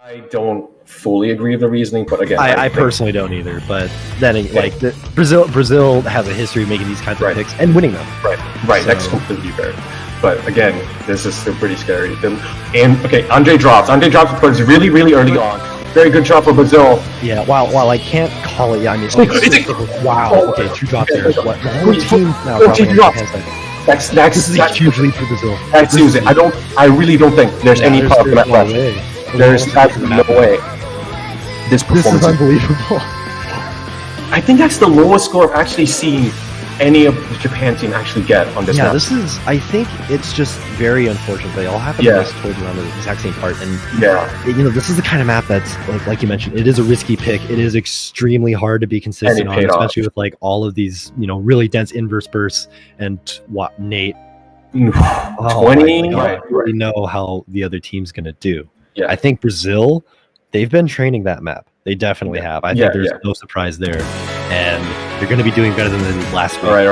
I don't fully agree with the reasoning, but again, I personally don't either. But then, Brazil has a history of making these kinds of picks and winning them. Right. So, that's completely fair. But again, this is still pretty scary. Andre drops. But it's really, really early on. Very good job for Brazil. Yeah. While I can't call it, yeah, I mean, wow. Okay, 2 drops there. What? The whole team now dropping. This is a huge lead for Brazil. That's huge. I really don't think there's any part of that left. There's no way. This is unbelievable. I think that's the lowest score I've actually seen any of the Japan team actually get on this map. Yeah, I think it's just very unfortunate. They all happen to towards around the exact same part. And this is the kind of map that's like you mentioned, it is a risky pick. It is extremely hard to be consistent on, especially with like all of these, really dense inverse bursts and Nate. 20. I really know how the other team's gonna do. Yeah. I think Brazil, they've been training that map. They definitely have. I think there's no surprise there. And they're going to be doing better than the last week. Right.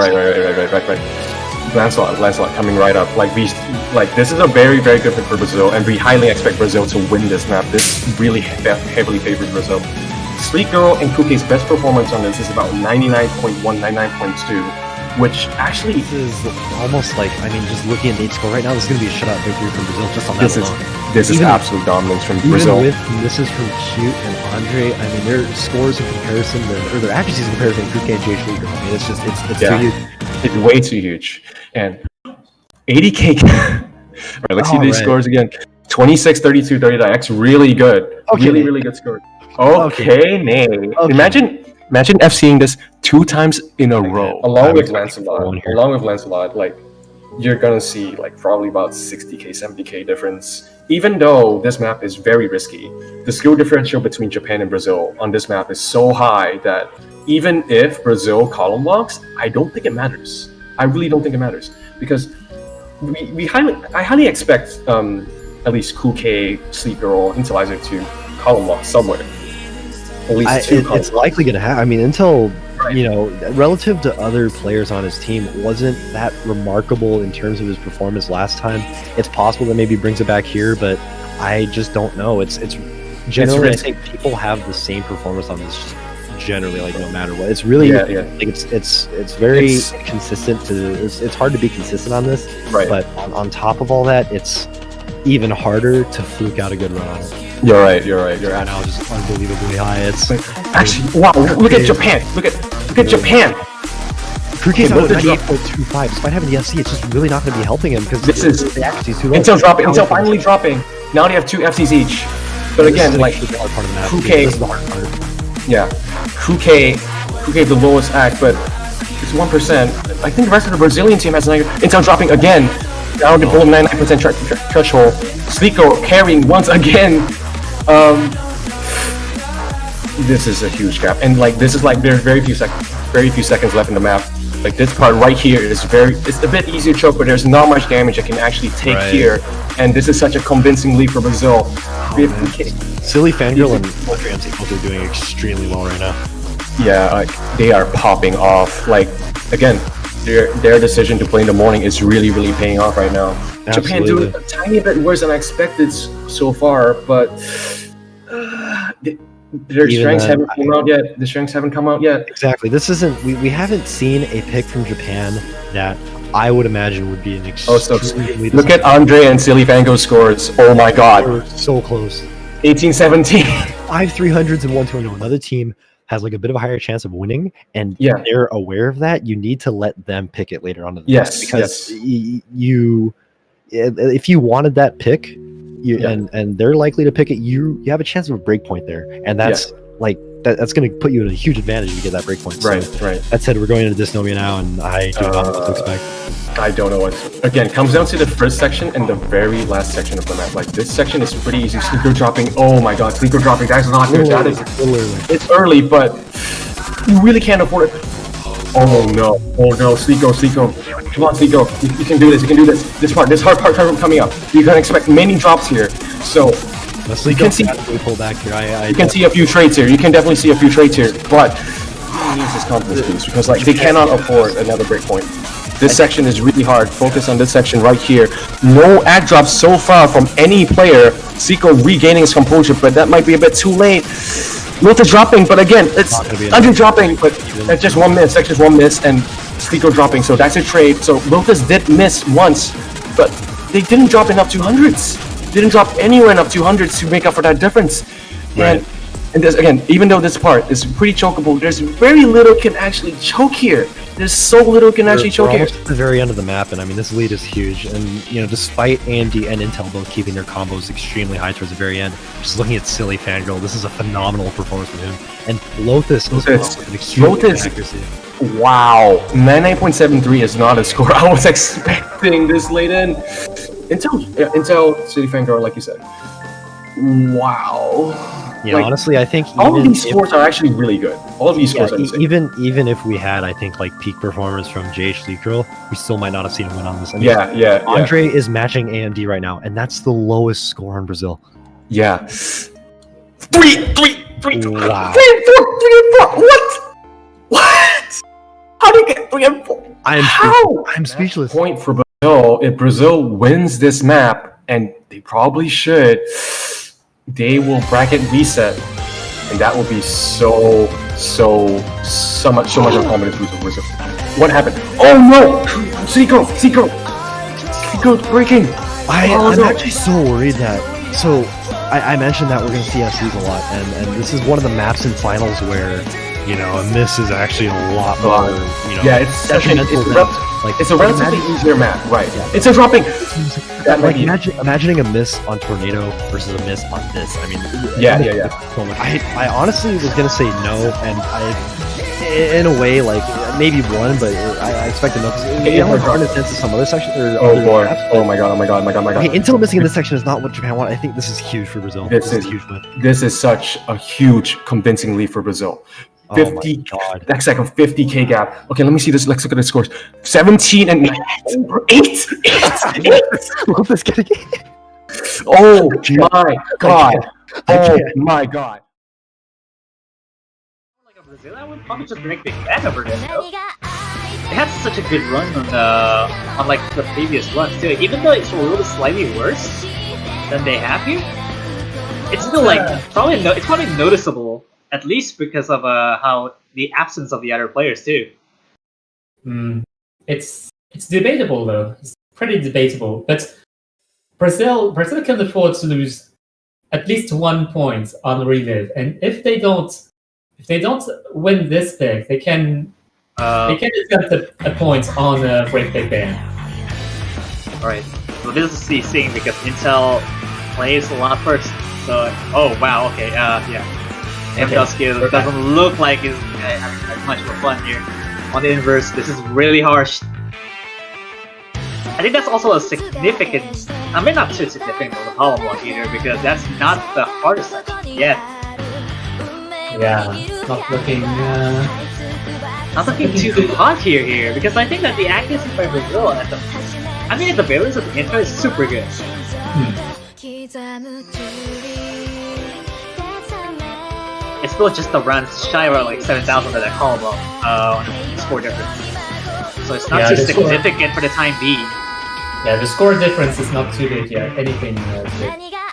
Lancelot coming right up. This is a very, very good pick for Brazil, and we highly expect Brazil to win this map. This really heavily favors Brazil. SillyFangirl and Kuke's best performance on this is about 99.1, 99.2. Which actually is almost like, just looking at Nate's score right now, this is going to be a shutout victory from Brazil just on that alone. This is absolute dominance from Brazil. Even with misses from Cute and Andre, their scores in comparison, or their accuracies in comparison to Kuke and SillyFangirl, it's too huge. It's way too huge. And 80k. Alright, let's see these scores again. 26, 32, 39. That's really good. Okay, really good score. Okay, Nate. Okay. Imagine FCing this 2 times in a row. Along with Lancelot, you're gonna see probably about 60k, 70k difference. Even though this map is very risky, the skill differential between Japan and Brazil on this map is so high that even if Brazil column locks, I don't think it matters. I really don't think it matters because I highly expect at least Kuke, SillyFangirl, Intellizer to column lock somewhere. At least 2 it's likely going to happen. Intel, relative to other players on his team, wasn't that remarkable in terms of his performance last time. It's possible that maybe he brings it back here, but I just don't know. It's generally, I think people have the same performance on this generally, no matter what. It's really, it's very consistent. It's hard to be consistent on this, but on top of all that, it's even harder to fluke out a good run on it. You're right. You're now just unbelievably high. It's actually wow. Look at Japan. Look at Japan. Kuke's out at 98.25. Despite having the FC, it's just really not going to be helping him because the accuracy is too low. Intel dropping. Intel finally dropping. Now they have 2 FCs each. But again, the hard part of the map. Kuke. This is the hard part. Yeah, Kuke the lowest act, but it's 1%. I think the rest of the Brazilian team has negative. Intel dropping again. Down to below 99% threshold. SillyFangirl carrying once again. This is a huge gap, and this is there's very few seconds left in the map. This part right here is it's a bit easier to choke, but there's not much damage I can actually take here, and this is such a convincing lead for Brazil. SillyFangirl and Andre both are doing extremely well right now. Yeah, they are popping off. Again, their decision to play in the morning is really paying off right now. Absolutely. Japan doing a tiny bit worse than I expected so far, but their strengths haven't come out yet. The strengths haven't come out yet. Exactly. This isn't. We haven't seen a pick from Japan that I would imagine would be an extremely. Look at Andre and SillyFangirl scores. Oh my God. We're so close. 18-17. 5 300s and 1 2-0. Another team has a bit of a higher chance of winning, and they're aware of that. You need to let them pick it later on in the game because if you wanted that pick, and they're likely to pick it, you have a chance of a break point there, and that's that's going to put you at a huge advantage if you get that break point. Right. That said, we're going into Dysnomia now, and I don't know what to expect. I don't know what. Again, it comes down to the first section and the very last section of the map. This section is pretty easy. SillyFangirl dropping. Oh my God, SillyFangirl dropping. That's not good. It's early, but you really can't afford it. Oh no, SillyFangirl. Come on, SillyFangirl. You can do this. This hard part coming up. You can expect many drops here. So you can see pull back here. You can see a few trades here. You can definitely see a few trades here, but he needs his confidence boost because they cannot afford another breakpoint. This section is really hard. Focus on this section right here. No ad drops so far from any player. Zico regaining his composure, but that might be a bit too late. Milta dropping, but again, it's under dropping, but that's just one miss. That's just one miss, and Zico dropping. So that's a trade. So Miltas did miss once, but they didn't drop enough 200s. Didn't drop anywhere enough 200s to make up for that difference. Right. And there's, again, even though this part is pretty chokeable, there's very little can actually choke here. There's so little can actually choke here. At the very end of the map, and I mean, this lead is huge. And you know, despite AMD and Intel both keeping their combos extremely high towards the very end, just looking at SillyFangirl, this is a phenomenal performance from him. And Lotus is with an extreme accuracy. Wow, 99.73 is not a score I was expecting this late in. Intel, SillyFangirl, like you said. Wow. Yeah, like, honestly, I think all of these scores are actually really good. All of these scores are insane. Even if we had, I think, like peak performance from SillyFangirl, we still might not have seen him win on this. I mean, Andre is matching AMD right now, and that's the lowest score in Brazil. Yeah. 3, 4. Wow. 3 and 4. What? What? How do you get 3 and 4? I'm speechless. Point for Brazil. If Brazil wins this map, and they probably should, they will bracket reset, and that will be so much confidence boost for Brazil. What happened? Oh no! Zico's breaking. I'm actually so worried that. So I mentioned that we're going to see SCs a lot, and this is one of the maps in finals where, you know, a miss is actually a lot more, you know, it's a relatively easier map, right? Yeah. It's a dropping. Like imagining a miss on Tornado versus a miss on this. I mean, yeah. So much. I honestly was gonna say no, and I, in a way, like maybe one, but I expect no. You know, hard in sense of some other section. Oh boy! Oh my god! Okay, Intel missing in this section is not what Japan want. I think this is huge for Brazil. This is huge. This is such a huge, convincing lead for Brazil. 50. That's like a 50k gap. Okay, let me see this. Let's look at the scores. 17 and 8. Lopez getting it. Oh my god. Oh my god. Like a Brazil, I would probably just break Big Bang over this. They had such a good run on like the previous runs too. Even though it's a little slightly worse than they have here, it's still like it's probably noticeable. At least because of how the absence of the other players too. It's debatable though. It's pretty debatable. But Brazil can afford to lose at least 1 point on relive, and if they don't win this big, they can attempt a point on Break Big Bang. Alright. So this is the thing because Intel plays a lot first. So oh wow, okay, yeah. MWC doesn't look like he's having much more fun here. On the inverse, this is really harsh. I think that's also a significant, I mean not too significant for the column block either, because that's not the hardest section yet. Yeah, not looking too hot here, because I think that the accuracy by Brazil at the variance of the intro is super good. It's still just around shy around like 7,000 at that column on the score difference. So it's not too significant for the time being. Yeah, the score difference is not too big yet. Anything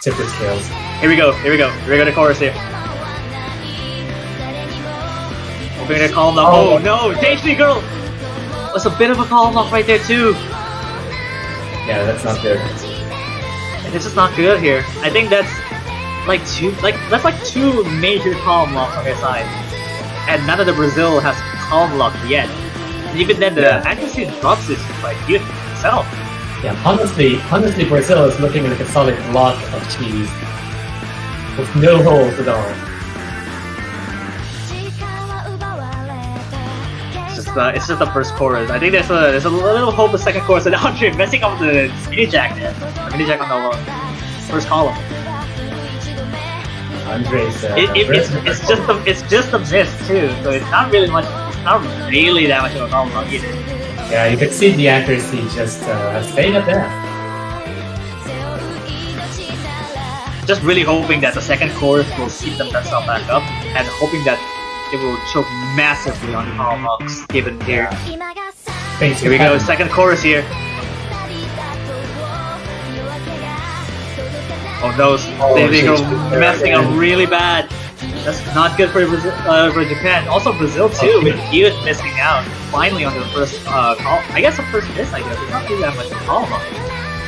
super scales. Here we go to chorus here. We're gonna column lock. Oh no, SillyFangirl! That's a bit of a column lock right there too. Yeah, that's not good. This is not good here. I think that's like two major column locks on their side, and none of the Brazil has column lock yet. And even then, the accuracy drops is quite good itself. Yeah, honestly, Brazil is looking like a solid block of cheese with no holes at all. It's just the first chorus. I think there's a little hope the second chorus, and Andre messing up the mini jack there. Mini jack on the first column. Andre's it's just a miss too, so it's not really that much of a problem either. Yeah, you could see the accuracy just staying up there. Just really hoping that the second chorus will keep themselves back up, and hoping that it will choke massively on the column locks given here. Thanks. Here we go, second chorus here. Oh no, they go messing up really bad. That's not good for Japan. Also Brazil too, with Hewitt missing out. Finally on the first call. I guess the first miss, I guess. It's not really that much of a call.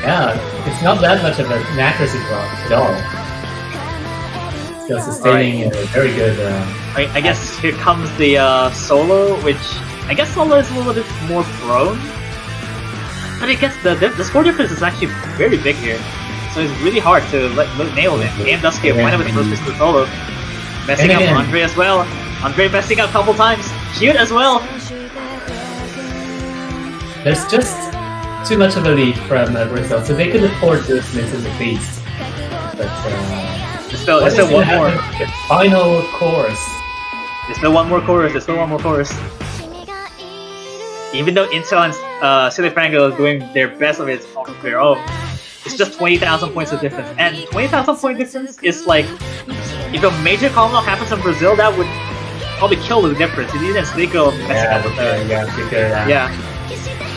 Yeah, it's not that much of an accuracy drop at all. Still sustaining a very good... I guess here comes the solo, which I guess solo is a little bit more prone. But I guess the score difference is actually very big here. So it's really hard to nail it. MWC finally with the first pistol solo. Messing up Andre as well. Andre messing up a couple times. Shoot as well. There's just too much of a lead from Brazil, so they could afford those misses at least. But there's still one more. Final chorus. There's still one more chorus. There's still one more chorus. Even though Intel and SillyFangirl are doing their best of it on their own, it's just 20,000 points of difference. And 20,000 point difference is like, if a major combo happens in Brazil, that would probably kill the difference. It isn't Sligo messing up with Yeah.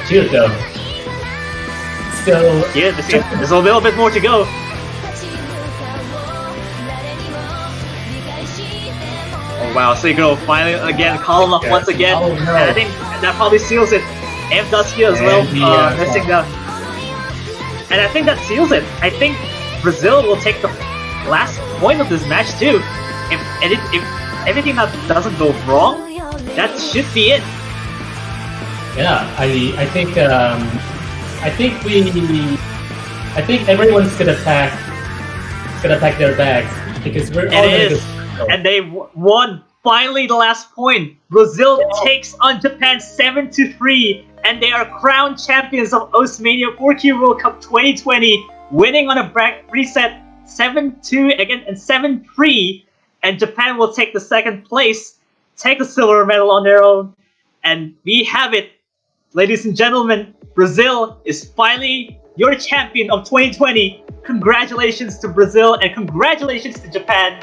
Shoot though. Still. Yeah, there's a little bit more to go. Oh wow, Sligo finally again calling off once again. Oh, no. And I think that probably seals it. MWC as well, messing up. And I think that seals it. I think Brazil will take the last point of this match too. If everything that doesn't go wrong, that should be it. Yeah, I think everyone's gonna pack their bags because we're all gonna go. And they won finally the last point. Brazil takes on Japan 7-3, and they are crowned champions of Oceania 4Q World Cup 2020, winning on a reset 7-2 again and 7-3. And Japan will take the second place, take the silver medal on their own, and we have it. Ladies and gentlemen, Brazil is finally your champion of 2020. Congratulations to Brazil and congratulations to Japan.